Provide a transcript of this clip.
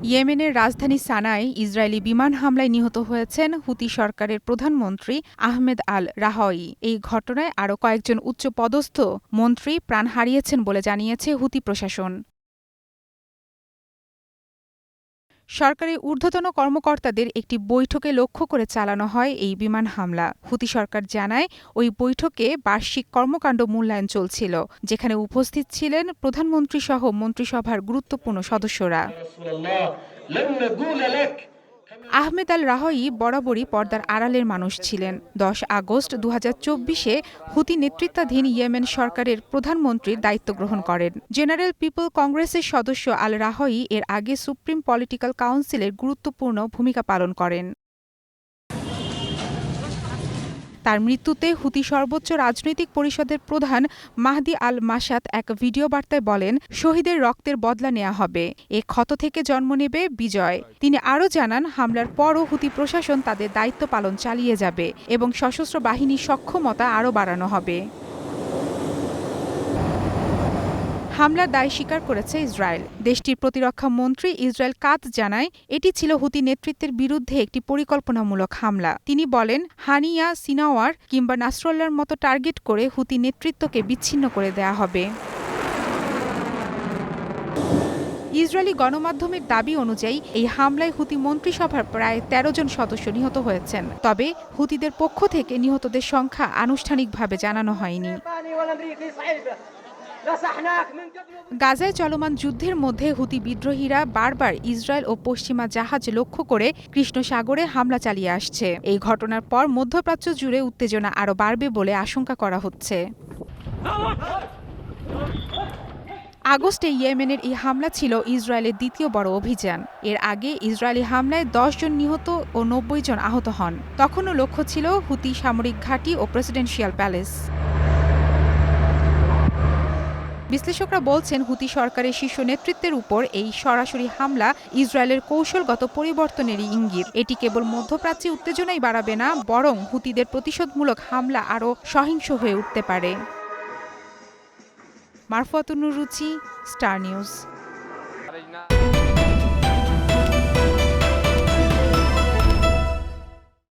ইয়েমেনের রাজধানী সানায় ইসরায়েলি বিমান হামলায় নিহত হয়েছেন হুতি সরকারের প্রধানমন্ত্রী আহমেদ আল রাহাওয়ি। এই ঘটনায় আরও কয়েকজন উচ্চপদস্থ মন্ত্রী প্রাণ হারিয়েছেন বলে জানিয়েছে হুতি প্রশাসন। সরকারি ঊর্ধ্বতন কর্মকর্তাদের একটি বৈঠকে লক্ষ্য করে চালানো হয় এই বিমান হামলা। হুতি সরকার জানায়, ওই বৈঠকে বার্ষিক কর্মকাণ্ড মূল্যায়ন চলছিল, যেখানে উপস্থিত ছিলেন প্রধানমন্ত্রীসহ মন্ত্রিসভার গুরুত্বপূর্ণ সদস্যরা। আহমেদ আল রাহাওয়ি বরাবরই পর্দার আড়ালের মানুষ ছিলেন। ১০ আগস্ট ২০২৪-এ হুতি নেতৃত্বাধীন ইয়েমেন সরকারের প্রধানমন্ত্রীর দায়িত্ব গ্রহণ করেন। জেনারেল পিপল কংগ্রেসের সদস্য আল রাহাওয়ি এর আগে সুপ্রিম পলিটিক্যাল কাউন্সিলের গুরুত্বপূর্ণ ভূমিকা পালন করেন। তার মৃত্যুতে হুতি সর্বোচ্চ রাজনৈতিক পরিষদের প্রধান মাহদি আল মাসাত এক ভিডিও বার্তায় বলেন, শহীদের রক্তের বদলা নেওয়া হবে, এ ক্ষত থেকে জন্ম নেবে বিজয়। তিনি আরও জানান, হামলার পরও হুতি প্রশাসন তাদের দায়িত্ব পালন চালিয়ে যাবে এবং সশস্ত্র বাহিনীর সক্ষমতা আরও বাড়ানো হবে। হামলার দায় স্বীকার করেছে ইসরায়েল। দেশটির প্রতিরক্ষা মন্ত্রী ইসরায়েল কাতজ জানায়, এটি ছিল হুতি নেতৃত্বের বিরুদ্ধে একটি পরিকল্পনামূলক হামলা। তিনি বলেন, হানিয়া, সিনাওয়ার কিংবা নাসরুল্লাহর মতো টার্গেট করে হুতি নেতৃত্বকে বিচ্ছিন্ন করে দেয়া হবে। ইসরায়েলি গণমাধ্যমের দাবি অনুযায়ী এই হামলায় হুতি মন্ত্রিসভার প্রায় ১৩ জন সদস্য নিহত হয়েছেন। তবে হুতিদের পক্ষ থেকে নিহতদের সংখ্যা আনুষ্ঠানিকভাবে জানানো হয়নি। গাজায় চলমান যুদ্ধের মধ্যে হুতি বিদ্রোহীরা বারবার ইসরায়েল ও পশ্চিমা জাহাজ লক্ষ্য করে কৃষ্ণ সাগরে হামলা চালিয়ে আসছে। এই ঘটনার পর মধ্যপ্রাচ্য জুড়ে উত্তেজনা আরও বাড়বে বলে আশঙ্কা করা হচ্ছে। আগস্টে ইয়েমেনের এই হামলা ছিল ইসরায়েলের দ্বিতীয় বড় অভিযান। এর আগে ইসরায়েলি হামলায় ১০ জন নিহত ও ৯০ জন আহত হন। তখনও লক্ষ্য ছিল হুতি সামরিক ঘাঁটি ও প্রেসিডেন্সিয়াল প্যালেস। বিশ্লেষকরা বলছেন, হুতি সরকারের শীর্ষ নেতৃত্বের উপর এই সরাসরি হামলা ইসরায়েলের কৌশলগত পরিবর্তনেরই ইঙ্গিত। এটি কেবল মধ্যপ্রাচ্যে উত্তেজনাই বাড়াবে না, বরং হুতিদের প্রতিশোধমূলক হামলা আরও সহিংস হয়ে উঠতে পারে। মারফুয়াতুন নুর রুচি, স্টার নিউজ।